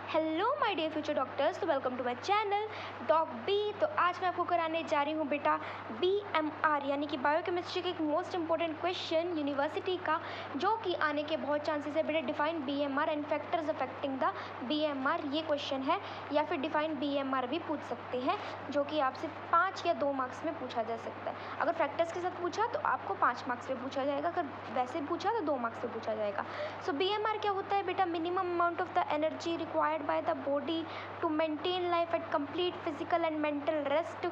Hello my dear future doctors, तो welcome to my channel doc B. तो आज मैं आपको कराने जा रही हूँ बेटा बीएमआर यानी कि बायोकेमिस्ट्री का एक मोस्ट इंपॉर्टेंट क्वेश्चन यूनिवर्सिटी का, जो कि आने के बहुत चांसेस है बेटा। Define BMR and factors affecting the BMR, ये क्वेश्चन है। या फिर डिफाइन बीएमआर भी पूछ सकते हैं, जो कि आपसे 5 या 2 मार्क्स में पूछा जा सकता है। अगर फैक्टर्स के साथ पूछा तो आपको 5 मार्क्स में पूछा जाएगा, अगर वैसे पूछा तो 2 मार्क्स में पूछा जाएगा। सो बीएमआर क्या होता है बेटा? Minimum amount of the energy required by the body to maintain life at complete physical and mental rest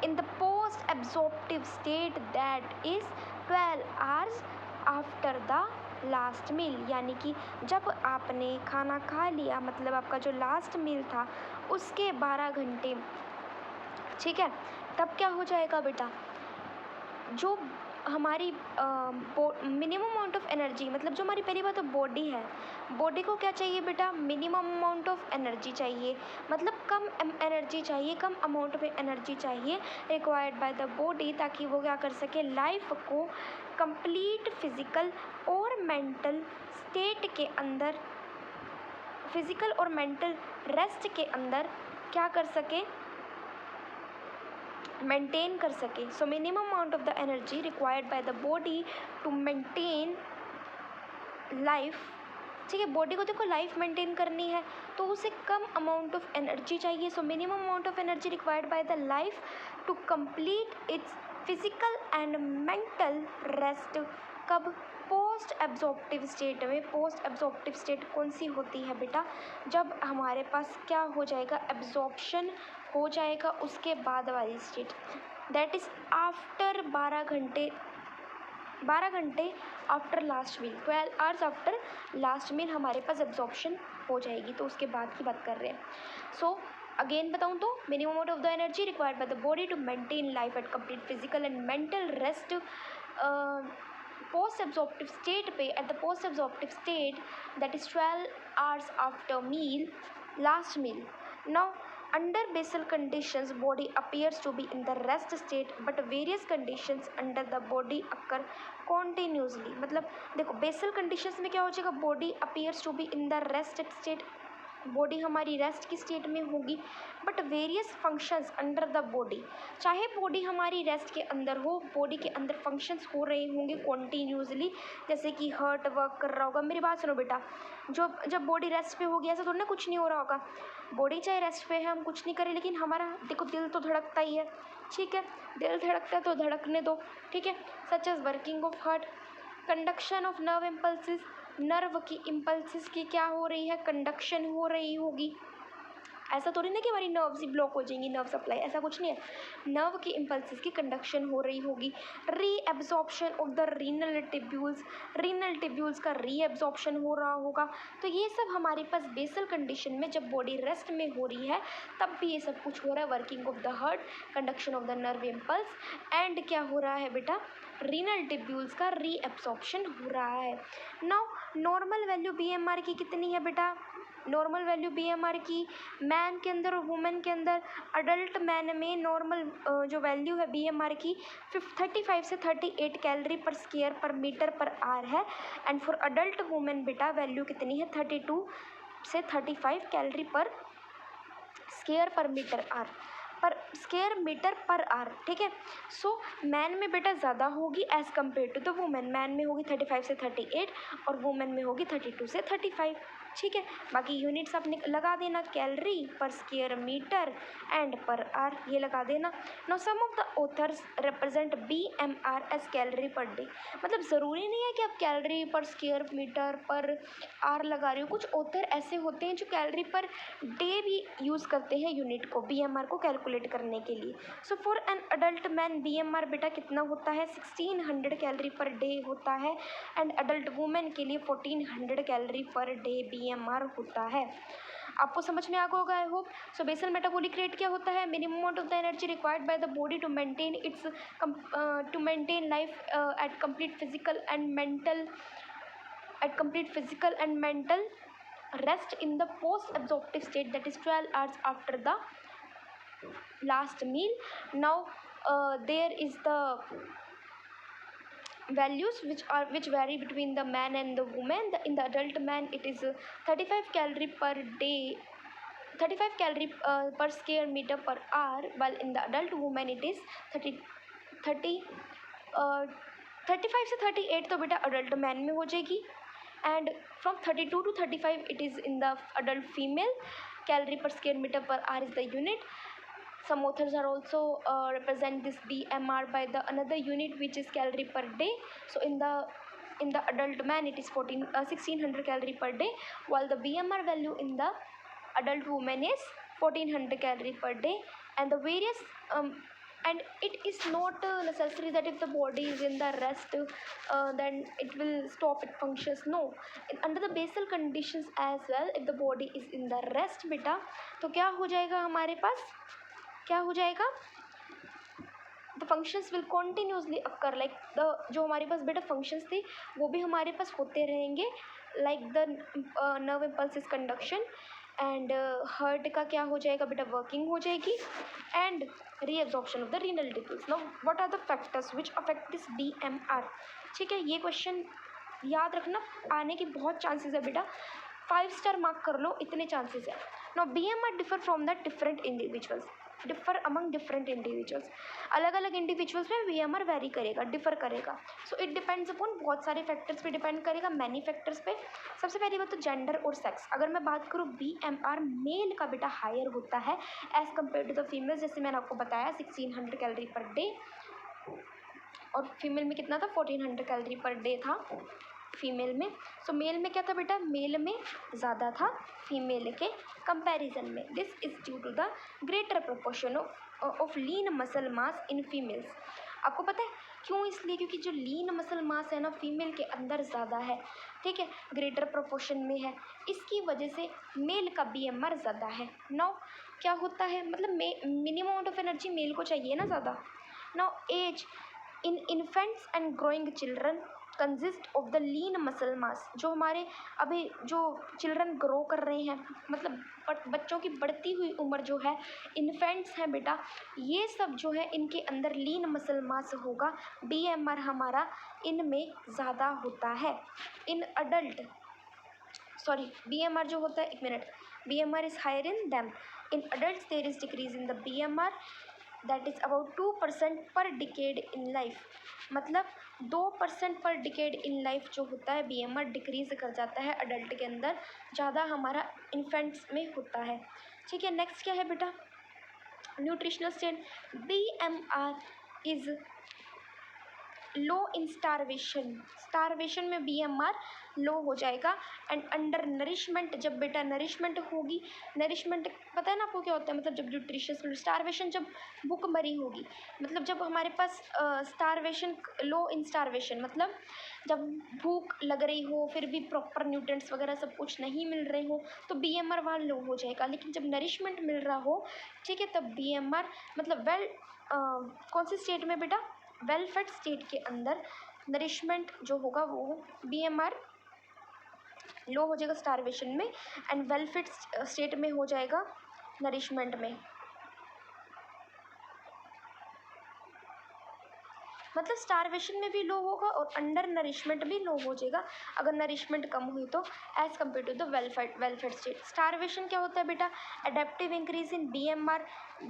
in the post absorptive state, that is 12 hours after the last meal. यानी कि जब आपने खाना खा लिया, मतलब आपका जो लास्ट मील था उसके 12 घंटे, ठीक है, तब क्या हो जाएगा बेटा? जो हमारी मिनिमम अमाउंट ऑफ एनर्जी, मतलब जो हमारी पहली बात तो बॉडी है, बॉडी को क्या चाहिए बेटा? मिनिमम अमाउंट ऑफ एनर्जी चाहिए, मतलब कम एनर्जी चाहिए, कम अमाउंट ऑफ एनर्जी चाहिए रिक्वायर्ड बाय द बॉडी, ताकि वो क्या कर सके? लाइफ को कंप्लीट फिजिकल और मेंटल स्टेट के अंदर, फिजिकल और मेंटल रेस्ट के अंदर क्या कर सके? मेंटेन कर सके। So minimum amount of the energy required by the body to maintain life, ठीक है, बॉडी को देखो लाइफ मेंटेन करनी है तो उसे कम अमाउंट ऑफ एनर्जी चाहिए। So minimum amount of energy required by the life to complete its physical and mental rest. कब? पोस्ट एब्जॉर्प्टिव स्टेट में। पोस्ट एब्जॉर्प्टिव स्टेट कौन सी होती है बेटा? जब हमारे पास क्या हो जाएगा? एब्जॉर्प्शन हो जाएगा उसके बाद वाली स्टेट, दैट इज़ आफ्टर 12 घंटे after last meal, 12 hours after last meal हमारे पास एब्जॉर्प्शन हो जाएगी, तो उसके बाद की बात कर रहे हैं। सो अगेन बताऊँ तो minimum amount of the energy required by the body to maintain life at complete physical and mental rest post absorptive state पे, at the post absorptive state, that is 12 hours after meal, last meal. Now under basal conditions body appears to be in the rest state, but various conditions under the body occur continuously। मतलब देखो basal conditions में क्या हो जाएगा? Body appears to be in the rest state, body हमारी rest की state में होगी, but various functions under the body, चाहे बॉडी हमारी रेस्ट के अंदर हो, बॉडी के अंदर फंक्शंस हो रहे होंगे कॉन्टीन्यूसली, जैसे कि हार्ट वर्क कर रहा होगा। मेरी बात सुनो बेटा, जब बॉडी रेस्ट पे होगी ऐसा थोड़ा ना कुछ नहीं हो रहा होगा। बॉडी चाहे रेस्ट पे है, हम कुछ नहीं करें, लेकिन हमारा देखो दिल तो धड़कता ही है, ठीक है, दिल धड़कता है तो धड़कने दो, ठीक है। Such as working of heart, conduction of nerve impulses, nerve की इम्पल्सिस की क्या हो रही है? कंडक्शन हो रही होगी। ऐसा थोड़ी ना कि हमारी नर्व्स ही ब्लॉक हो जाएंगी, नर्व सप्लाई, ऐसा कुछ नहीं है। नर्व की इम्पल्सिस की कंडक्शन हो रही होगी। Reabsorption of the renal tubules, renal tubules का रीएब्जॉर्प्शन हो रहा होगा। तो ये सब हमारे पास बेसल कंडीशन में, जब बॉडी रेस्ट में हो रही है तब भी ये सब कुछ हो रहा है। Working of the heart, conduction of the nerve impulse, and क्या हो रहा है बेटा? रीनल टिब्यूल्स का रीएब्जॉर्प्शन हो रहा है। नाउ नॉर्मल वैल्यू बीएमआर की कितनी है बेटा? नॉर्मल वैल्यू बीएमआर की मैन के अंदर और वुमेन के अंदर, अडल्ट मैन में नॉर्मल जो वैल्यू है बीएमआर की 35 से 38 calorie per square per metre per hour है। एंड फॉर अडल्ट वुमेन बेटा वैल्यू कितनी है? 32 से 35 calorie per square per meter hour, per square meter per hour, ठीक है। सो मैन में बेटा ज़्यादा होगी as compared to the women. Man में होगी 35 से 38 और वुमेन में होगी 32 से 35, ठीक है। बाकी यूनिट्स आप लगा देना, calorie per square meter and per hour, ये लगा देना। Now some of the authors represent BMR as calorie per day. मतलब ज़रूरी नहीं है कि आप calorie per square meter per are लगा रहे हो। कुछ ऑथर ऐसे होते हैं जो कैलोरी पर डे भी यूज़ करते हैं यूनिट को, बीएमआर को कैलकुलेट करने के लिए। So for an adult man BMR बेटा कितना होता है? 1600 कैलोरी पर डे होता है। एंड अडल्ट वुमेन के लिए 1400 कैलोरी पर डे बीएमआर होता है। आपको समझ में आ गया होगा I hope. So basal metabolic rate क्या होता है? Minimum amount of the energy required by the body to maintain its to maintain life at complete physical and mental rest in the post absorptive state, that is 12 hours after the last meal. Now there is the values which vary between the man and the woman. In the adult man it is 35 calorie per day, 35 calorie per square meter per hour, while in the adult woman it is 30 35 से 38 तो बेटा adult man में हो जाएगी, and from 32 to 35 it is in the adult female. Calorie per square meter per hour is the unit. Some authors are also represent this BMR by the another unit which is calorie per day. So in the adult man it is 1600 calorie per day, while the BMR value in the adult woman is 1400 calorie per day. And the various and it is not necessary that if the body is in the rest then it will stop its functions. No, under the basal conditions as well, if the body is in the rest बेटा तो क्या हो जाएगा हमारे पास, क्या हो जाएगा, the functions will continuously occur, like the जो हमारे पास बेटा फंक्शंस थे वो भी हमारे पास होते रहेंगे, like the nerve impulses conduction and heart का क्या हो जाएगा बेटा, वर्किंग हो जाएगी, and reabsorption of the renal tubules. Now what are the factors which affect this BMR. ठीक है, ये क्वेश्चन याद रखना, आने के बहुत चांसेस है बेटा, 5 स्टार मार्क कर लो, इतने चांसेस है. Now BMR differ from the different individuals, differ among different individuals. अलग अलग इंडिविजुअल्स में BMR वेरी करेगा, डिफर करेगा. सो इट डिपेंड्स अपॉन बहुत सारे फैक्टर्स पे डिपेंड करेगा, मैनी फैक्टर्स पे. सबसे पहली बात तो जेंडर और सेक्स. अगर मैं बात करूँ BMR मेल का बेटा हायर होता है as compared to the female. जैसे मैंने आपको बताया 1600 कैलोरी पर डे, और फीमेल में कितना था, 1400 कैलोरी पर डे था फीमेल में. सो मेल में क्या था बेटा, मेल में ज़्यादा था फीमेल के कंपैरिजन में. This is due to the greater proportion of lean muscle mass in females. आपको पता है क्यों, इसलिए क्योंकि जो लीन मसल मास है ना फीमेल के अंदर ज़्यादा है, ठीक है, ग्रेटर प्रोपोर्शन में है, इसकी वजह से मेल का BMR ज़्यादा है. नाउ क्या होता है, मतलब minimum amount of energy male को चाहिए ना ज़्यादा. Now as in infants and growing children consist of the lean muscle mass. जो हमारे अभी जो चिल्ड्रन ग्रो कर रहे हैं, मतलब बच्चों की बढ़ती हुई उम्र जो है, इन्फेंट्स हैं बेटा, ये सब जो है इनके अंदर लीन मसल मास होगा. BMR हमारा इनमें ज़्यादा होता है. इन अडल्ट सॉरी BMR जो होता है, एक मिनट, BMR is higher in them. In adult there is decrease in the BMR that is about 2% per decade in life. मतलब 2% पर डिकेड इन लाइफ जो होता है BMR डिक्रीज कर जाता है अडल्ट के अंदर, ज़्यादा हमारा इन्फेंट्स में होता है. ठीक है, नेक्स्ट क्या है बेटा, nutritional state. BMR is low in starvation. Starvation में BMR लो हो जाएगा. एंड अंडर नरिशमेंट, जब बेटा नरिशमेंट होगी, नरिशमेंट पता है ना आपको क्या होता है, मतलब जब न्यूट्रिशियस, स्टारवेशन जब भूख मरी होगी, मतलब जब हमारे पास स्टारवेशन, लो इन स्टारवेशन मतलब जब भूख लग रही हो फिर भी प्रॉपर न्यूट्रिएंट्स वगैरह सब कुछ नहीं मिल रहे हो तो BMR वहाँ लो हो जाएगा. लेकिन जब नरिशमेंट मिल रहा हो, ठीक है, तब BMR मतलब वेल कौन सी स्टेट में बेटा, वेल फेड स्टेट के अंदर नरिशमेंट जो होगा वो BMR लो हो जाएगा स्टारवेशन में, एंड वेल फेड स्टेट में हो जाएगा नरिशमेंट में. मतलब स्टारवेशन में भी लो होगा और अंडर नरिशमेंट भी लो हो जाएगा अगर नरिशमेंट कम हुई तो, as compared to the well fed state. Starvation क्या होता है बेटा, adaptive increase in BMR.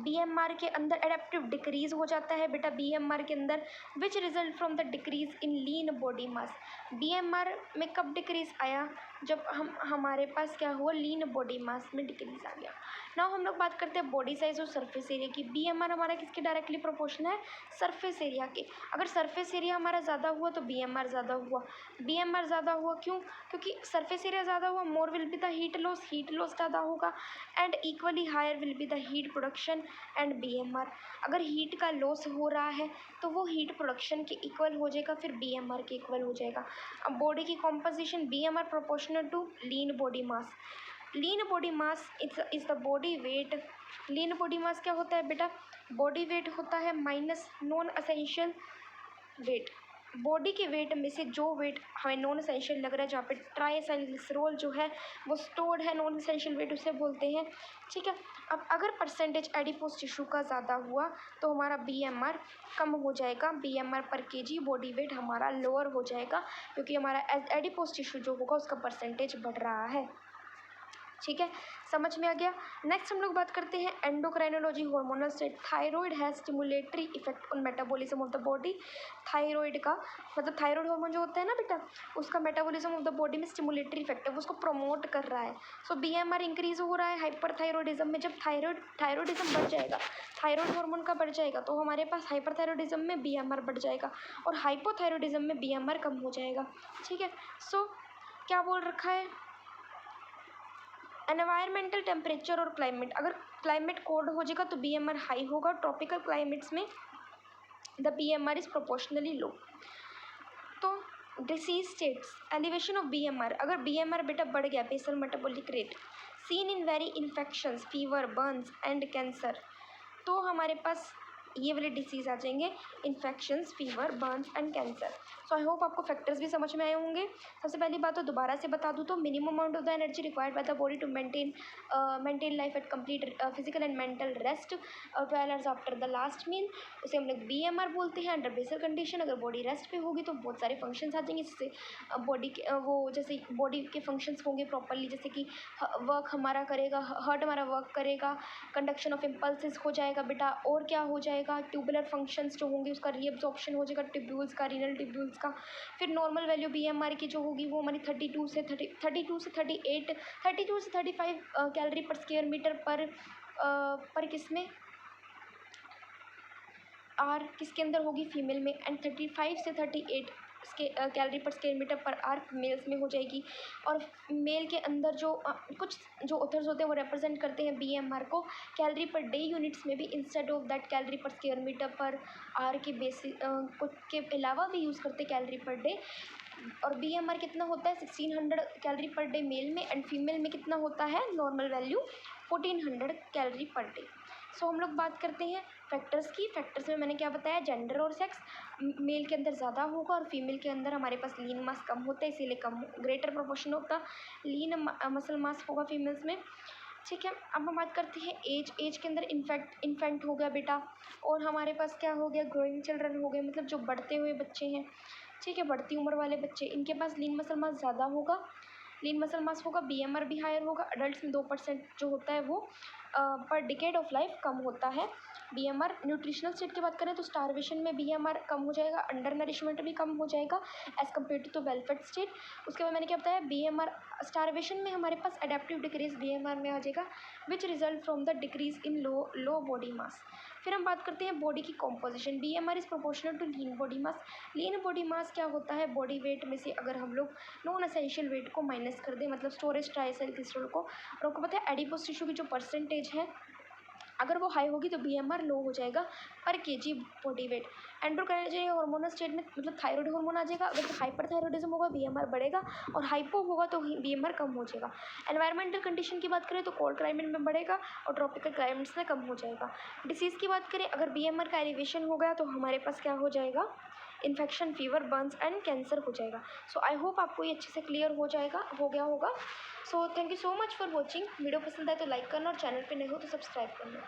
BMR के अंदर एडेप्टिव डिक्रीज हो जाता है बेटा BMR के अंदर, विच result from the decrease in lean body mass. BMR में कब डिक्रीज आया, जब हमारे पास क्या हुआ, लीन बॉडी मास में डिक्रीज आ गया. नाउ हम लोग बात करते हैं बॉडी साइज और सरफेस एरिया की. BMR हमारा किसके डायरेक्टली प्रोपोर्शनल है, सरफेस एरिया के. अगर सरफेस एरिया हमारा ज़्यादा हुआ तो BMR ज़्यादा हुआ. BMR ज़्यादा हुआ क्यों, क्योंकि सरफेस एरिया ज़्यादा हुआ, more will be the heat loss ज़्यादा होगा, and equally higher will be the heat production and BMR. अगर हीट का लॉस हो रहा है तो वो हीट प्रोडक्शन के इक्वल हो जाएगा, फिर BMR के इक्वल हो जाएगा. अब बॉडी की composition, BMR proportional to lean body mass. Lean body mass is the body weight. Lean body mass क्या होता है बेटा, बॉडी वेट होता है minus non essential weight. Body के वेट में से जो वेट हमें नॉन एसेंशियल लग रहा है, जहाँ पे ट्राइएसाइलग्लिसरॉल जो है वो स्टोर्ड है, नॉन एसेंशियल वेट उसे बोलते हैं। ठीक है, अब अगर परसेंटेज एडिपोज टिश्यू का ज़्यादा हुआ तो हमारा BMR कम हो जाएगा, BMR पर केजी बॉडी वेट हमारा लोअर हो जाएगा, क्योंकि हमारा एडिपोज टिश्यू जो होगा उसका परसेंटेज बढ़ रहा है। ठीक है, समझ में आ गया। नेक्स्ट हम लोग बात करते हैं endocrinology hormonal state. Thyroid has stimulatory effect on metabolism of the body. Thyroid का मतलब थायराइड हार्मोन जो होता है ना बेटा, उसका मेटाबॉलिज्म ऑफ द बॉडी में स्टिमुलेटरी इफेक्ट है, वो उसको प्रमोट कर रहा है। सो BMR इंक्रीज हो रहा है हाइपरथायरॉयडिज्म में। जब थायरॉयडिज्म बढ़ जाएगा, थायराइड हार्मोन का बढ़ जाएगा, तो हमारे पास हाइपरथायरॉयडिज्म में BMR बढ़ जाएगा और हाइपोथायरॉयडिज्म में BMR कम हो जाएगा। ठीक है, सो क्या बोल रखा है, एनवायरमेंटल टेम्परेचर और क्लाइमेट। अगर क्लाइमेट कोल्ड हो जाएगा तो BMR हाई होगा। ट्रॉपिकल क्लाइमेट्स में the BMR is proportionally low. तो disease states, elevation of BMR। अगर BMR बेटा बढ़ गया, basal metabolic rate, seen in very infections, fever, burns and cancer, तो हमारे पास ये वाले डिसीज़ आ जाएंगे, infections, fever, burns and cancer. So I hope आपको फैक्टर्स भी समझ में आए होंगे। सबसे पहली बात तो दोबारा से बता दूँ तो minimum amount of the energy required by the body to maintain life at complete physical and mental rest 12 hours after the last meal, उसे हम लोग BMR बोलते हैं। अंडर बेसल कंडीशन अगर बॉडी रेस्ट पे होगी तो बहुत सारे फंक्शंस आ जाएंगे, जिससे बॉडी के वो जैसे बॉडी के फंक्शंस होंगे प्रॉपरली, जैसे कि वर्क हमारा करेगा, हार्ट हमारा वर्क करेगा, कंडक्शन ऑफ इम्पल्सेस हो जाएगा बेटा, और क्या हो जाएगा, ट्यूबुलर फंक्शंस जो होंगे उसका रीअब्जॉर्प्शन हो जाएगा ट्यूब्यूल्स का, रीनल ट्यूब्यूल्स का। फिर नॉर्मल वैल्यू BMR की जो होगी वो हमारी 32 से 38, 32 से 35 कैलोरी पर स्क्वायर मीटर पर किसमें आर किसके अंदर होगी, फीमेल में, एंड 35 से 38 calorie per square meter per are males में हो जाएगी। और मेल के अंदर जो कुछ जो ऑथर्स होते हैं वो रिप्रेजेंट करते हैं BMR को कैलोरी पर डे यूनिट्स में भी, instead of that calorie per square meter per are के बेसिस कुछ के अलावा भी यूज़ करते हैं कैलोरी पर डे। और BMR कितना होता है 1600 कैलोरी पर डे मेल में, एंड फीमेल में कितना होता है normal value 1400 calorie per day. So हम लोग बात करते हैं फैक्टर्स की। फैक्टर्स में मैंने क्या बताया, जेंडर और सेक्स, मेल के अंदर ज़्यादा होगा और फीमेल के अंदर हमारे पास लीन मास कम होता है, इसीलिए कम greater proportion of the lean muscle mass होगा फीमेल्स में। ठीक है, अब हम बात करते हैं एज के अंदर इन्फेंट हो गया बेटा, और हमारे पास क्या हो गया, ग्रोइंग चिल्ड्रन हो गए, मतलब जो बढ़ते हुए बच्चे हैं। ठीक है, बढ़ती उम्र वाले बच्चे, इनके पास लीन मसल मास ज़्यादा होगा, लीन मसल मास होगा, BMR भी हायर होगा। अडल्ट्स में 2% जो होता है वो पर डिकेड ऑफ लाइफ कम होता है BMR। न्यूट्रिशनल स्टेट की बात करें तो स्टारवेशन में BMR कम हो जाएगा, अंडर नरिशमेंट भी कम हो जाएगा as compared to well fed state. उसके बाद मैंने क्या बताया, BMR स्टारवेशन में हमारे पास एडेप्टिव डिक्रीज BMR में आ जाएगा, which result from the decrease in low body mass. फिर हम बात करते हैं बॉडी की composition. BMR is proportional to lean body mass. Lean body mass क्या होता है, बॉडी वेट में से अगर हम लोग नॉन एसेंशियल वेट को माइनस कर दें, मतलब स्टोरेज ट्राइएसाइलग्लिसरॉल को, और आपको पता है एडिपोज टिश्यू की जो परसेंटेज है अगर वो हाई होगी तो BMR लो हो जाएगा पर KG body weight. Endocrinology hormonal state में मतलब थायराइड हार्मोन आ जाएगा, अगर हाइपरथायरॉयडिज्म होगा BMR बढ़ेगा, और हाइपो होगा तो BMR कम हो जाएगा। एनवायरमेंटल कंडीशन की बात करें तो कोल्ड क्लाइमेट में बढ़ेगा और ट्रॉपिकल क्लाइमेट्स में कम हो जाएगा। डिसीज़ की बात करें, अगर BMR का एलिवेशन हो गया तो हमारे पास क्या हो जाएगा, infection, fever, burns and cancer हो जाएगा। सो आई होप आपको ये अच्छे से क्लियर हो गया होगा। So thank you so much for watching. Video पसंद आए तो लाइक करना और चैनल पे नए हो तो सब्सक्राइब करना।